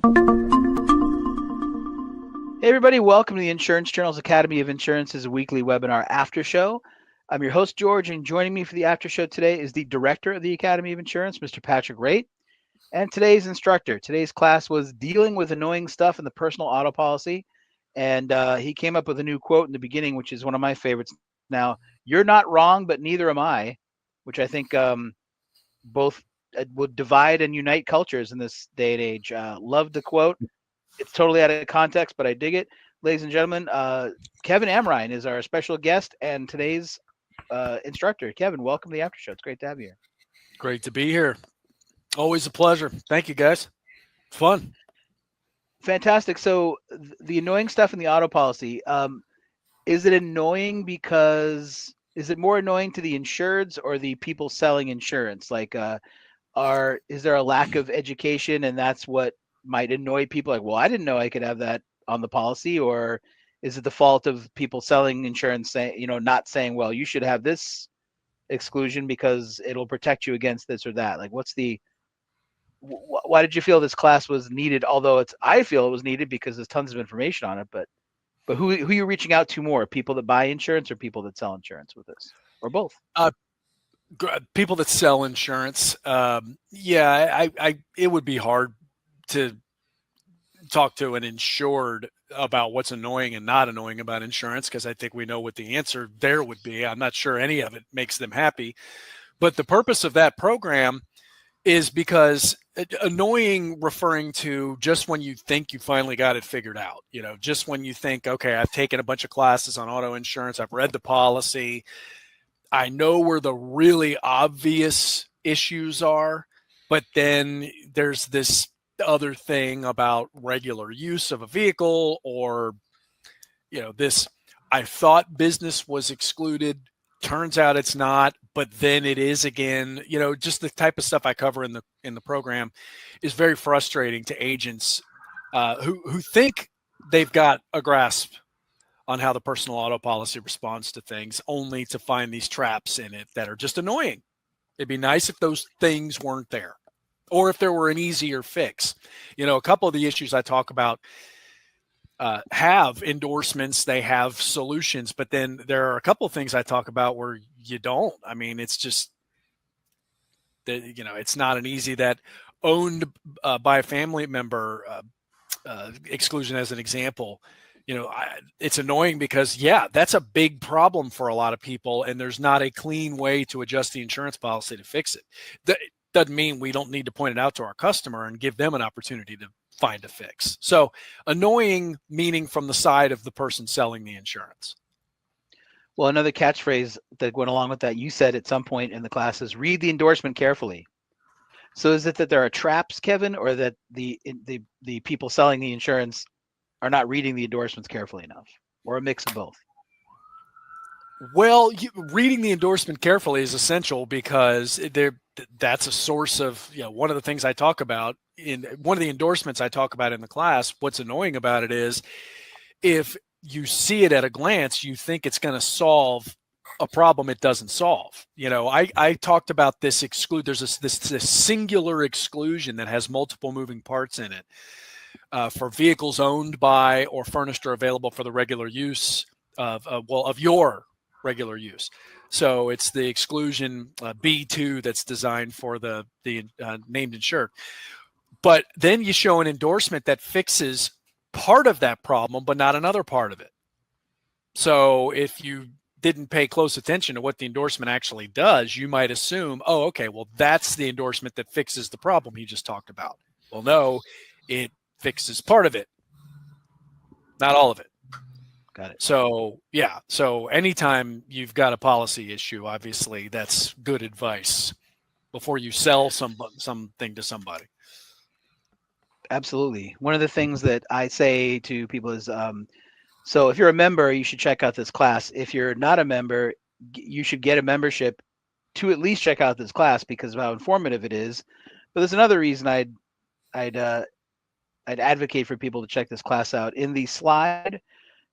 Hey everybody, welcome to the Insurance Journal's Academy of Insurance's weekly webinar Aftershow. I'm your host, George, and joining me for the Aftershow today is the Director of the Academy of Insurance, Mr. Patrick Wraight, and today's instructor. Today's class was dealing with annoying stuff in the personal auto policy, and he came up with a new quote in the beginning, which is one of my favorites. Now, you're not wrong, but neither am I, which I think both would divide and unite cultures in this day and age. Love the quote. It's totally out of context, but I dig it. Ladies and gentlemen, Kevin Amrhein is our special guest and today's instructor. Kevin, welcome to the Aftershow. It's great to have you here. Great to be here. Always a pleasure. Thank you, guys. It's fun. Fantastic. So the annoying stuff in the auto policy, is it annoying because, is it more annoying to the insureds or the people selling insurance? Like, is there a lack of education and that's what might annoy people? Like, well, I didn't know I could have that on the policy. Or is it the fault of people selling insurance saying, not saying, well, you should have this exclusion because it'll protect you against this or that? Like, why did you feel this class was needed? Although I feel it was needed because there's tons of information on it, but who are you reaching out to more? People that buy insurance or people that sell insurance with this, or both? People that sell insurance. It would be hard to talk to an insured about what's annoying and not annoying about insurance, because I think we know what the answer there would be. I'm not sure any of it makes them happy. But the purpose of that program is because annoying, referring to just when you think you finally got it figured out, just when you think, okay, I've taken a bunch of classes on auto insurance, I've read the policy, I know where the really obvious issues are, but then there's this other thing about regular use of a vehicle, or, this, I thought business was excluded, turns out it's not, but then it is again. Just the type of stuff I cover in the program is very frustrating to agents who think they've got a grasp on how the personal auto policy responds to things, only to find these traps in it that are just annoying. It'd be nice if those things weren't there, or if there were an easier fix. A couple of the issues I talk about have endorsements, they have solutions, but then there are a couple of things I talk about where you don't. I mean, it's just that, it's not an easy that owned by a family member exclusion as an example. It's annoying because, that's a big problem for a lot of people, and there's not a clean way to adjust the insurance policy to fix it. That doesn't mean we don't need to point it out to our customer and give them an opportunity to find a fix. So annoying meaning from the side of the person selling the insurance. Well, another catchphrase that went along with that, you said at some point in the class, is read the endorsement carefully. So is it that there are traps, Kevin, or that the people selling the insurance are not reading the endorsements carefully enough, or a mix of both? Well, reading the endorsement carefully is essential, because that's a source of, one of the things I talk about in one of the endorsements I talk about in the class. What's annoying about it is if you see it at a glance, you think it's going to solve a problem it doesn't solve. I talked about this there's this singular exclusion that has multiple moving parts in it for vehicles owned by or furnished or available for the regular use of your regular use. So it's the exclusion B2 that's designed for the named insured. But then you show an endorsement that fixes part of that problem, but not another part of it. So if you didn't pay close attention to what the endorsement actually does, you might assume, oh, okay, well, that's the endorsement that fixes the problem he just talked about. Well, no, it fixes part of it, not all of it. Got it. So anytime you've got a policy issue, obviously that's good advice before you sell something to somebody. Absolutely. One of the things that I say to people is, so if you're a member, you should check out this class. If you're not a member, you should get a membership to at least check out this class because of how informative it is. But there's another reason I'd advocate for people to check this class out. In the slide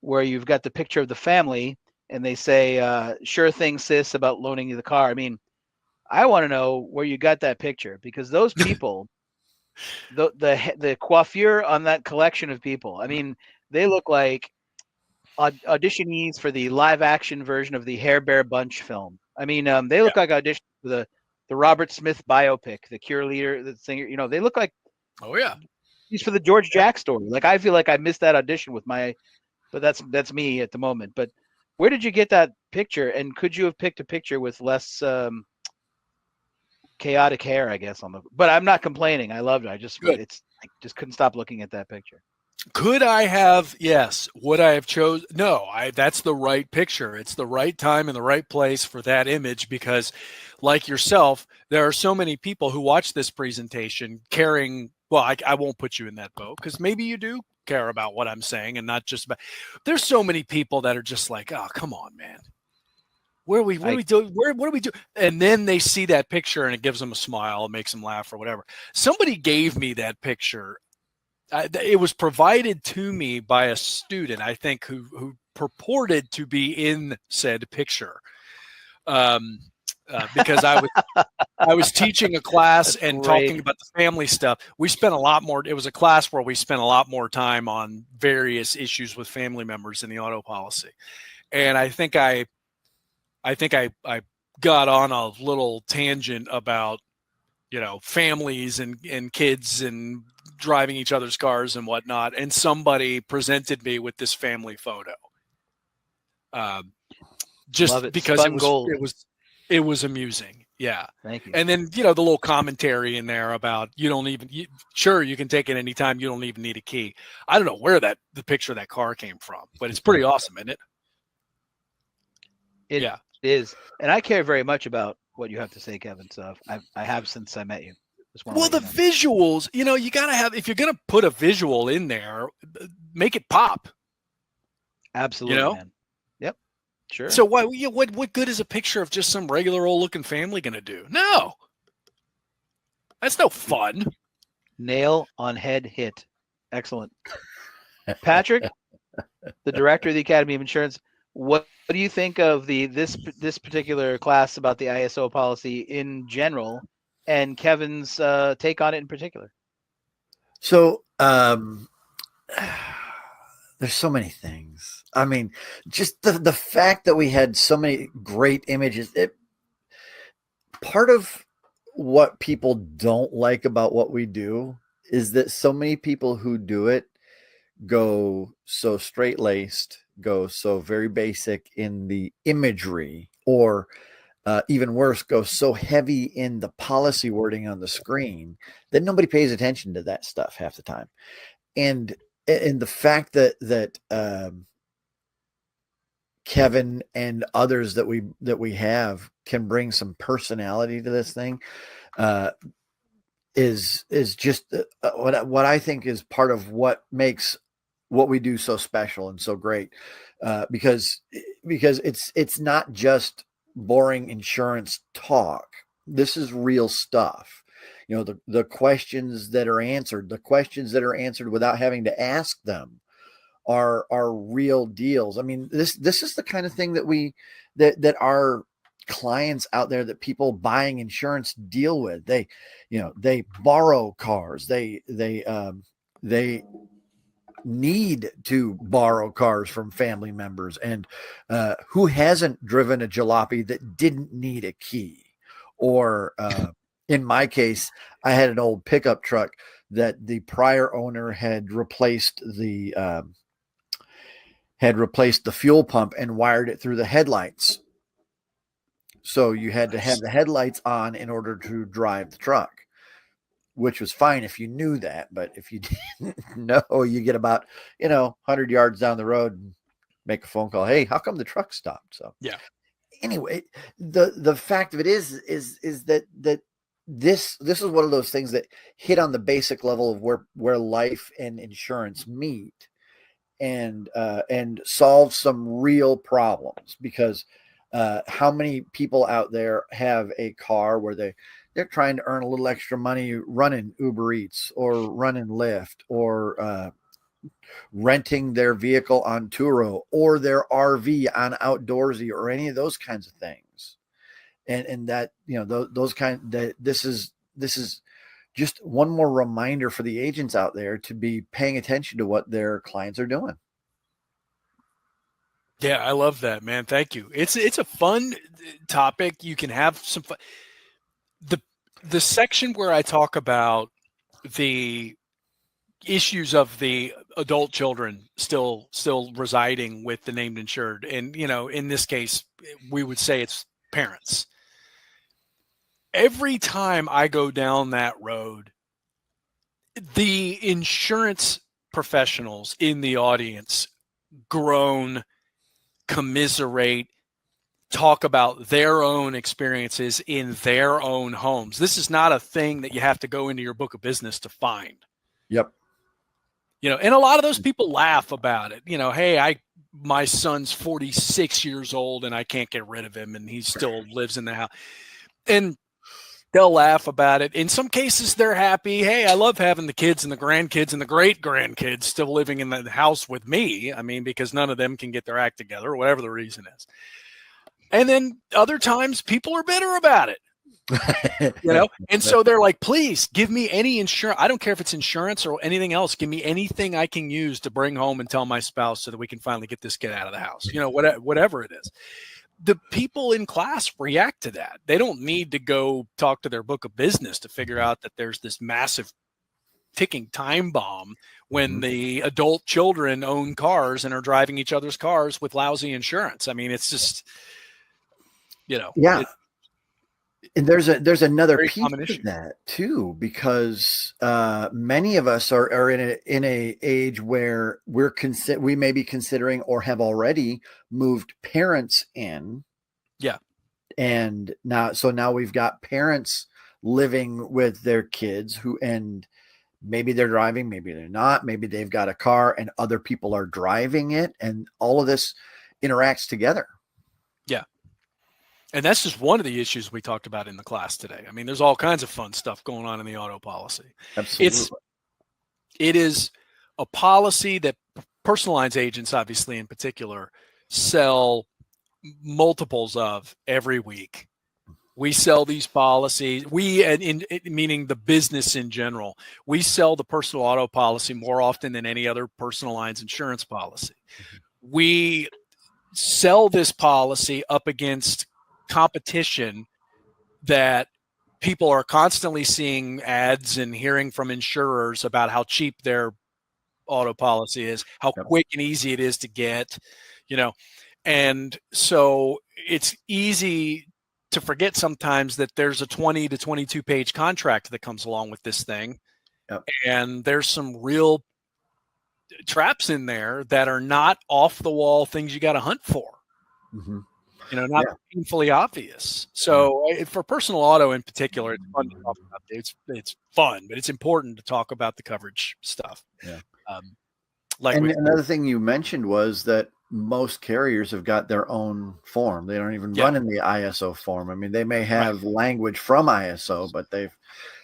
where you've got the picture of the family and they say, sure thing, sis, about loaning you the car. I mean, I want to know where you got that picture, because those people the coiffure on that collection of people. I mean, they look like auditionees for the live action version of the Hair Bear Bunch film. I mean, they look like auditions for the Robert Smith biopic, the Cure leader, the singer. You know, they look like Oh yeah. he's for the George Jack story. Like I feel like I missed that audition with my, but that's me at the moment. But where did you get that picture? And could you have picked a picture with less chaotic hair? I guess on the. But I'm not complaining. I loved it. I just Good. I just couldn't stop looking at that picture. Could I have? Yes. Would I have chose? No. That's the right picture. It's the right time and the right place for that image because, like yourself, there are so many people who watch this presentation caring. Well, I won't put you in that boat because maybe you do care about what I'm saying and not just about. There's so many people that are just like, oh, come on, man. What are we doing? What do we do? And then they see that picture and it gives them a smile, it makes them laugh or whatever. Somebody gave me that picture. It was provided to me by a student, I think, who purported to be in said picture, because I was teaching a class That's and great. talking about the family stuff. We spent a lot more. It was a class where we spent a lot more time on various issues with family members in the auto policy, and I think I got on a little tangent about families and kids and driving each other's cars and whatnot. And somebody presented me with this family photo. Just Love it. because Spun gold. it was amusing. Yeah. Thank you. And then, the little commentary in there about sure, you can take it anytime. You don't even need a key. I don't know where the picture of that car came from, but it's pretty awesome, isn't it? It is. And I care very much about what you have to say, Kevin. So I have since I met you. Well, the visuals, you got to have, if you're going to put a visual in there, make it pop. Absolutely, man. Yep. Sure. So what good is a picture of just some regular old looking family going to do? No. That's no fun. Nail on head hit. Excellent. Patrick, the director of the Academy of Insurance, what do you think of this particular class about the ISO policy in general, and Kevin's take on it in particular? So there's so many things. I mean, just the fact that we had so many great images. Part of what people don't like about what we do is that so many people who do it go so straight-laced, go so very basic in the imagery, or even worse, go so heavy in the policy wording on the screen that nobody pays attention to that stuff half the time. And the fact that Kevin and others that we have can bring some personality to this thing is just what I think is part of what makes what we do so special and so great, because it's not just boring insurance talk. This is real stuff. The questions that are answered, without having to ask them are real deals. I mean, this is the kind of thing that our clients out there, that people buying insurance deal with. They borrow cars. They need to borrow cars from family members, and who hasn't driven a jalopy that didn't need a key? Or in my case, I had an old pickup truck that the prior owner had replaced the fuel pump and wired it through the headlights. So you had to have the headlights on in order to drive the truck, which was fine if you knew that. But if you didn't know, you get about 100 yards down the road and make a phone call. Hey, how come the truck stopped? So yeah. Anyway, the fact of it is that this is one of those things that hit on the basic level of where life and insurance meet, and solve some real problems. Because how many people out there have a car where they're trying to earn a little extra money running Uber Eats or running Lyft, or renting their vehicle on Turo or their RV on Outdoorsy, or any of those kinds of things. And that, those kind that this is just one more reminder for the agents out there to be paying attention to what their clients are doing. Yeah, I love that, man. Thank you. It's a fun topic. You can have some fun. The section where I talk about the issues of the adult children still residing with the named insured, and in this case we would say it's parents. Every time I go down that road, the insurance professionals in the audience groan, commiserate, talk about their own experiences in their own homes. This is not a thing that you have to go into your book of business to find. Yep. And a lot of those people laugh about it. Hey, my son's 46 years old and I can't get rid of him and he still lives in the house. And they'll laugh about it. In some cases, they're happy. Hey, I love having the kids and the grandkids and the great grandkids still living in the house with me. I mean, because none of them can get their act together or whatever the reason is. And then other times people are bitter about it, and so they're like, please give me any insurance. I don't care if it's insurance or anything else. Give me anything I can use to bring home and tell my spouse so that we can finally get this kid out of the house, whatever it is. The people in class react to that. They don't need to go talk to their book of business to figure out that there's this massive ticking time bomb when the adult children own cars and are driving each other's cars with lousy insurance. I mean, it's just, yeah. And there's another piece of issue. that too, because many of us are in a age where we may be considering or have already moved parents in. Yeah. And now we've got parents living with their kids and maybe they're driving, maybe they're not, maybe they've got a car and other people are driving it, and all of this interacts together. Yeah. And that's just one of the issues we talked about in the class today. I mean, there's all kinds of fun stuff going on in the auto policy. Absolutely. It is a policy that personal lines agents, obviously in particular, sell multiples of every week. We sell these policies. Meaning the business in general, we sell the personal auto policy more often than any other personal lines insurance policy. We sell this policy up against competition that people are constantly seeing ads and hearing from insurers about how cheap their auto policy is, how quick and easy it is to get, and so it's easy to forget sometimes that there's a 20 to 22 page contract that comes along with this thing. And there's some real traps in there that are not off the wall things you got to hunt for. Not painfully obvious. So for personal auto in particular, it's fun to talk about. It's fun, but it's important to talk about the coverage stuff. Yeah. Another thing you mentioned was that most carriers have got their own form. They don't even run in the ISO form. I mean, they may have language from ISO, but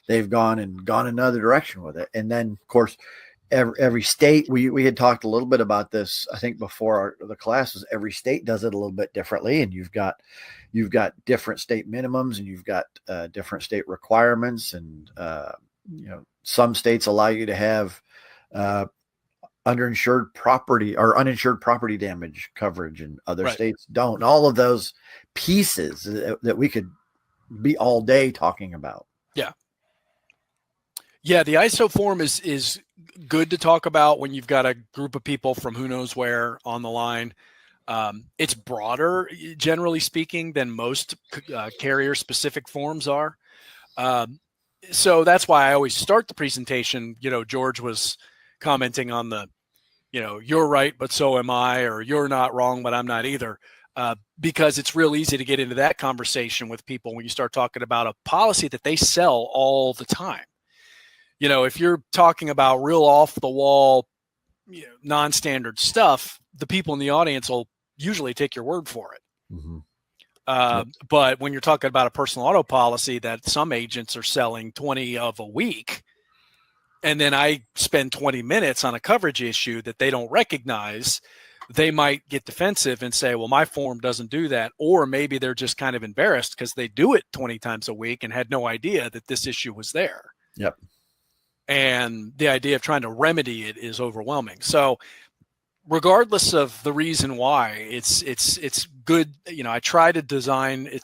they've gone another direction with it. And then, of course, every state, we had talked a little bit about this, I think, before the classes. Every state does it a little bit differently, and you've got different state minimums, and you've got different state requirements, and some states allow you to have underinsured property or uninsured property damage coverage, and other states don't. And all of those pieces that we could be all day talking about. Yeah, the ISO form is good to talk about when you've got a group of people from who knows where on the line. It's broader, generally speaking, than most carrier-specific forms are. So that's why I always start the presentation. George was commenting on the, you're right, but so am I, or you're not wrong, but I'm not either. Because it's real easy to get into that conversation with people when you start talking about a policy that they sell all the time. If you're talking about real off the wall, non-standard stuff, the people in the audience will usually take your word for it. But when you're talking about a personal auto policy that some agents are selling 20 of a week, and then I spend 20 minutes on a coverage issue that they don't recognize, they might get defensive and say, well, my form doesn't do that. Or maybe they're just kind of embarrassed because they do it 20 times a week and had no idea that this issue was there. Yep. And the idea of trying to remedy it is overwhelming. So regardless of the reason why, it's good. I try to design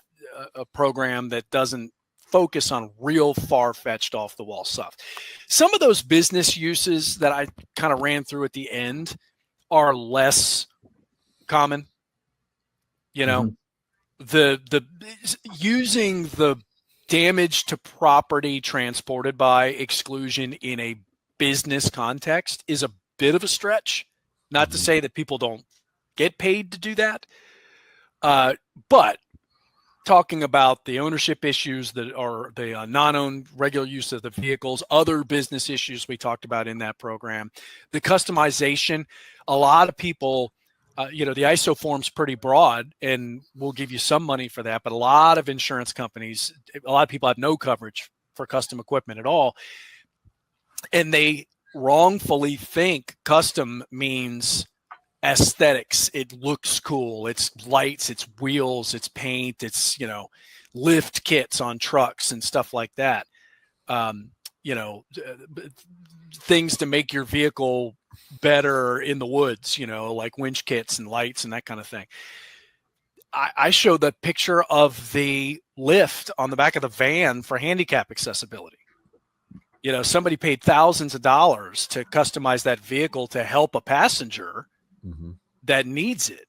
a program that doesn't focus on real far-fetched off the wall stuff. Some of those business uses that I kind of ran through at the end are less common. The using the damage to property transported by exclusion in a business context is a bit of a stretch. Not to say that people don't get paid to do that, but talking about the ownership issues that are the non-owned regular use of the vehicles, other business issues we talked about in that program, the customization, a lot of people, the ISO form's pretty broad and we'll give you some money for that, but a lot of insurance companies, a lot of people have no coverage for custom equipment at all. And they wrongfully think custom means aesthetics. It looks cool. It's lights, it's wheels, it's paint, it's, lift kits on trucks and stuff like that. Things to make your vehicle better in the woods, like winch kits and lights and that kind of thing. I showed the picture of the lift on the back of the van for handicap accessibility. Somebody paid thousands of dollars to customize that vehicle to help a passenger that needs it.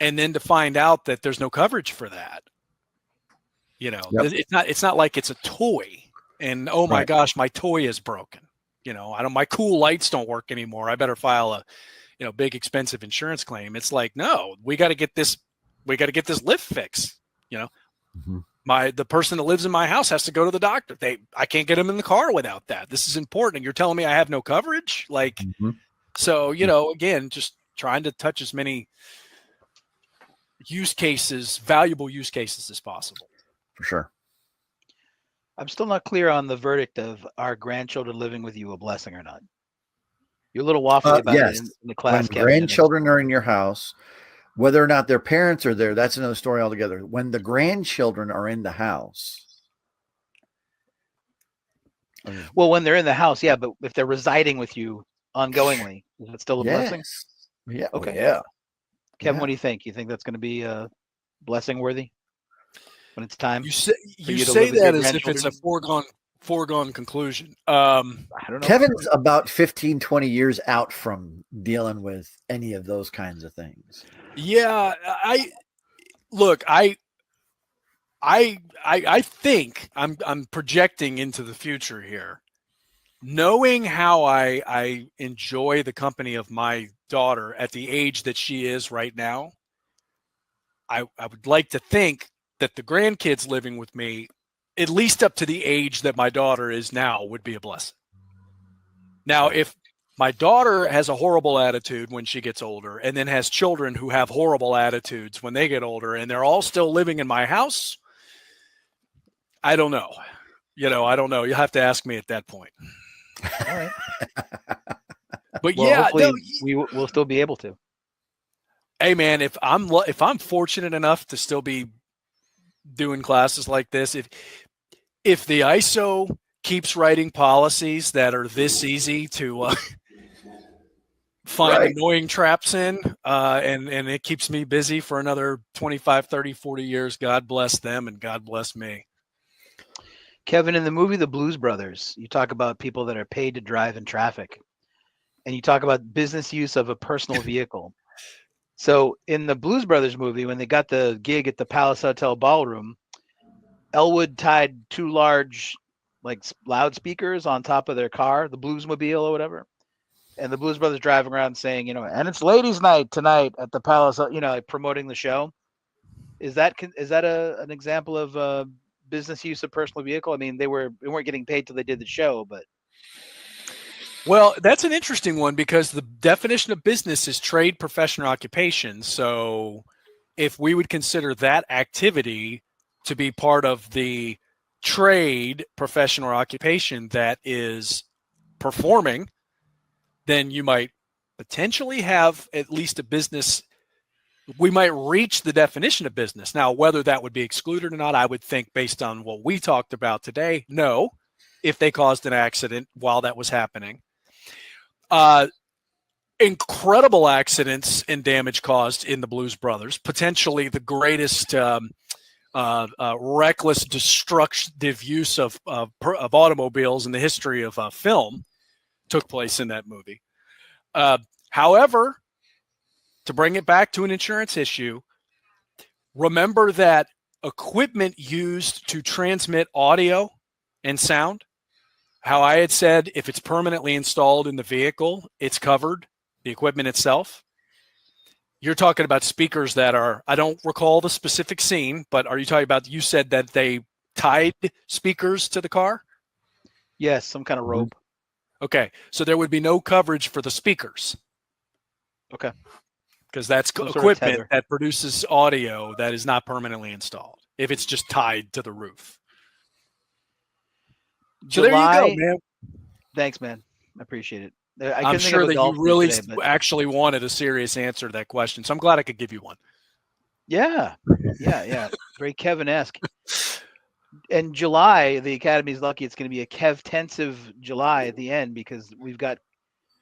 And then to find out that there's no coverage for that. It's not like it's a toy and, oh my gosh, my toy is broken. My cool lights don't work anymore. I better file a, big expensive insurance claim. It's like, no, we got to get this lift fixed. The person that lives in my house has to go to the doctor. I can't get them in the car without that. This is important. And you're telling me I have no coverage? So, again, just trying to touch as many valuable use cases as possible. For sure. I'm still not clear on the verdict of are grandchildren living with you a blessing or not. You're a little waffly about it in the class. When grandchildren are in your house, whether or not their parents are there, that's another story altogether. When the grandchildren are in the house. Well, when they're in the house, yeah, but if they're residing with you ongoingly, is it still a blessing? Yeah. Okay. Yeah. Kevin, what do you think? You think that's going to be blessing worthy when it's time? You say that as if it's a foregone conclusion. I don't know. Kevin's about 15, 20 years out from dealing with any of those kinds of things. Yeah, I think I'm projecting into the future here. Knowing how I enjoy the company of my daughter at the age that she is right now, I would like to think that the grandkids living with me, at least up to the age that my daughter is now, would be a blessing. Now, if my daughter has a horrible attitude when she gets older and then has children who have horrible attitudes when they get older and they're all still living in my house, I don't know. I don't know. You'll have to ask me at that point. All right. But well, we'll still be able to. Hey man, if I'm fortunate enough to still be doing classes like this, if the ISO keeps writing policies that are this easy to find annoying traps in, and it keeps me busy for another 25, 30, 40 years, God bless them and God bless me. Kevin, in the movie The Blues Brothers, you talk about people that are paid to drive in traffic, and you talk about business use of a personal vehicle. So in the Blues Brothers movie, when they got the gig at the Palace Hotel Ballroom, Elwood tied two large loudspeakers on top of their car, the Bluesmobile or whatever. And the Blues Brothers driving around saying, and it's ladies' night tonight at the Palace, promoting the show. Is that an example of business use of personal vehicle? I mean, they weren't getting paid till they did the show, but. Well, that's an interesting one because the definition of business is trade, profession, or occupation. So if we would consider that activity to be part of the trade, profession, or occupation that is performing, then you might potentially have at least a business. We might reach the definition of business. Now, whether that would be excluded or not, I would think based on what we talked about today, no. if they caused an accident while that was happening. Incredible accidents and damage caused in the Blues Brothers, potentially the greatest reckless, destructive use of automobiles in the history of film took place in that movie. However, to bring it back to an insurance issue, remember that equipment used to transmit audio and sound, how I had said, if it's permanently installed in the vehicle, it's covered, the equipment itself. You're talking about speakers that are, I don't recall the specific scene, but are you talking about, you said that they tied speakers to the car? Yes, some kind of rope. Okay, so there would be no coverage for the speakers. Okay. Because that's equipment that produces audio that is not permanently installed if it's just tied to the roof. So there you go, man. Thanks, man. I appreciate it. I'm sure that you really actually wanted a serious answer to that question, so I'm glad I could give you one. Yeah. Very Kevin-esque. And July, the Academy's lucky it's going to be a Kev-tensive July at the end, because we've got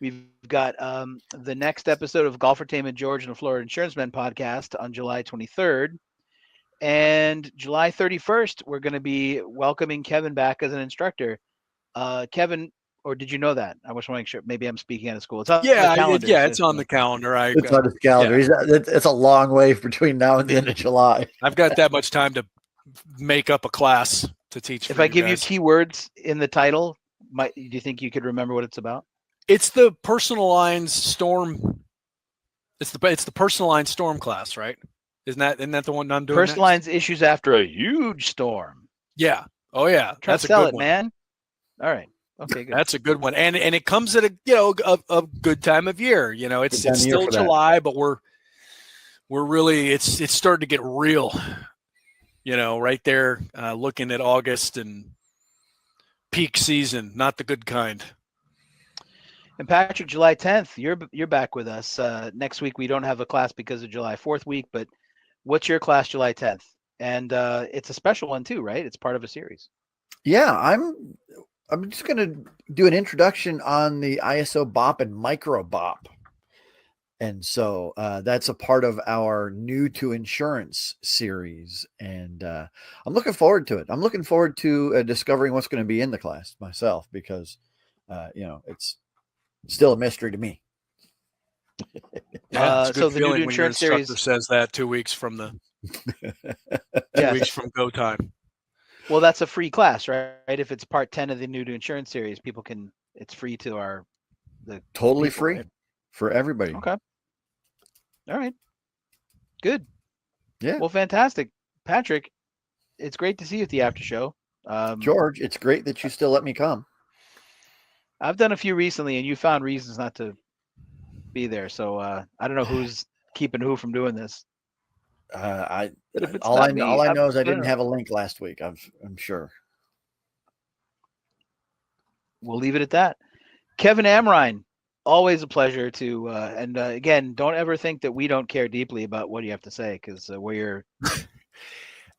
the next episode of Golfertainment George and the Florida Insurance Men podcast on July 23rd. And July 31st, we're going to be welcoming Kevin back as an instructor. Kevin, or did you know that? I was making sure. Maybe I'm speaking out of school. It's on the calendar. It's on the calendar. It's on his calendar. Yeah. It's a long way between now and the end of July. I've got that much time to make up a class to teach. If I give you keywords in the title, do you think you could remember what it's about? It's the personal lines storm. It's the personal lines storm class, right? Isn't that the one I'm doing? Personal lines issues after a huge storm. Yeah. Oh yeah. That's a good one, man. All right. Okay, good. That's a good one, and it comes at a good time of year. It's still July, but we're really it's starting to get real. Right there, looking at August and peak season, not the good kind. And Patrick, July 10th, you're back with us. Next week we don't have a class because of July 4th week, but what's your class July 10th? And it's a special one too, right? It's part of a series. Yeah, I'm just going to do an introduction on the ISO BOP and micro BOP. And so that's a part of our new to insurance series. And I'm looking forward to it. I'm looking forward to discovering what's going to be in the class myself, because, it's still a mystery to me. So the new to insurance series says that 2 weeks from the 2 weeks from go time. Well, that's a free class, right? If it's part 10 of the new to insurance series, it's free to totally free for everybody. Okay. All right. Good. Yeah. Well, fantastic. Patrick, it's great to see you at the after show. George, it's great that you still let me come. I've done a few recently, and you found reasons not to be there. So I don't know who's keeping who from doing this. All I know is I didn't have a link last week. I'm sure. We'll leave it at that. Kevin Amrhein, always a pleasure to. And again, don't ever think that we don't care deeply about what you have to say, because we're your.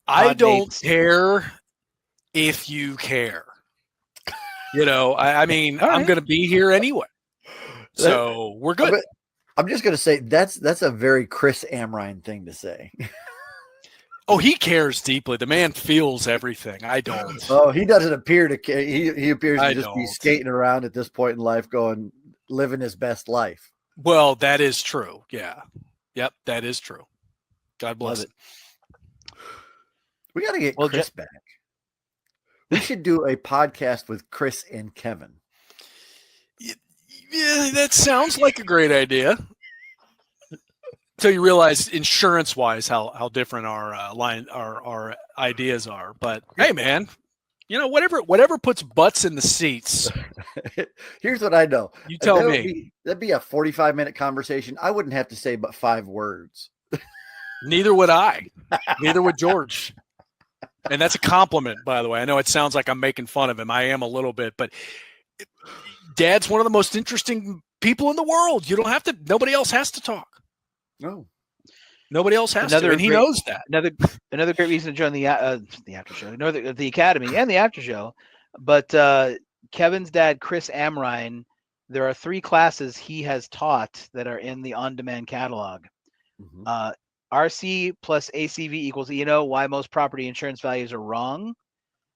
I don't care if you care. I mean, right. I'm going to be here anyway, so we're good. I'm just going to say that's a very Chris Amrhein thing to say. Oh, he cares deeply. The man feels everything. I don't. Oh, he doesn't appear to care. He appears to just be skating around at this point in life, living his best life. Well, that is true. Yeah. Yep, that is true. God bless it. We got to get Chris back. We should do a podcast with Chris and Kevin. Yeah, that sounds like a great idea. Until you realize insurance-wise how different our ideas are. But hey, man, whatever puts butts in the seats. Here's what I know. You tell me. That'd be a 45-minute conversation. I wouldn't have to say but 5 words. Neither would I. Neither would George. And that's a compliment, by the way. I know it sounds like I'm making fun of him. I am a little bit, but Dad's one of the most interesting people in the world. You don't have to. Nobody else has to talk. No, nobody else has to, and he knows that. Another great reason to join the after show. The Academy and the after show. But Kevin's dad, Chris Amrhein, there are 3 classes he has taught that are in the on-demand catalog. Mhm. RC plus ACV equals E&O, why most property insurance values are wrong.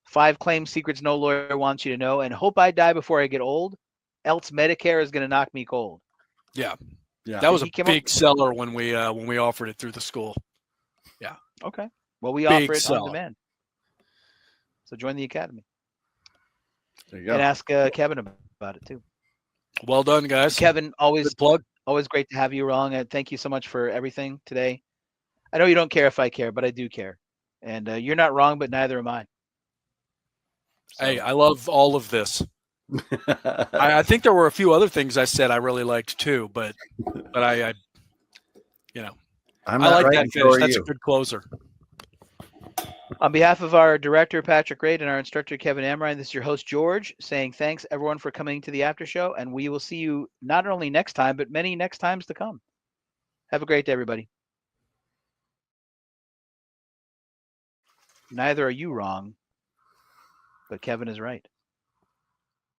5 claim secrets no lawyer wants you to know, and hope I die before I get old, else Medicare is going to knock me cold. Yeah. Yeah. That was He a came big seller when we offered it through the school. Yeah. Okay. Well, we Big offer it on seller. demand. So join the academy There you and go. ask Kevin about it too. Well done, guys. Kevin, always Good plug. always great to have you along, and thank you so much for everything today. I know you don't care if I care, but I do care, and you're not wrong, but neither am I. So, Hey, I love all of this. I think there were a few other things I said I really liked too, but I you know, I'm I not like right, that and so finish. are That's a you. good closer. on behalf of our director Patrick Wraight and our instructor Kevin Amrhein, this is your host George saying thanks everyone for coming to the after show, and we will see you not only next time but many next times to come. Have a great day, everybody. Neither are you wrong, but Kevin is right.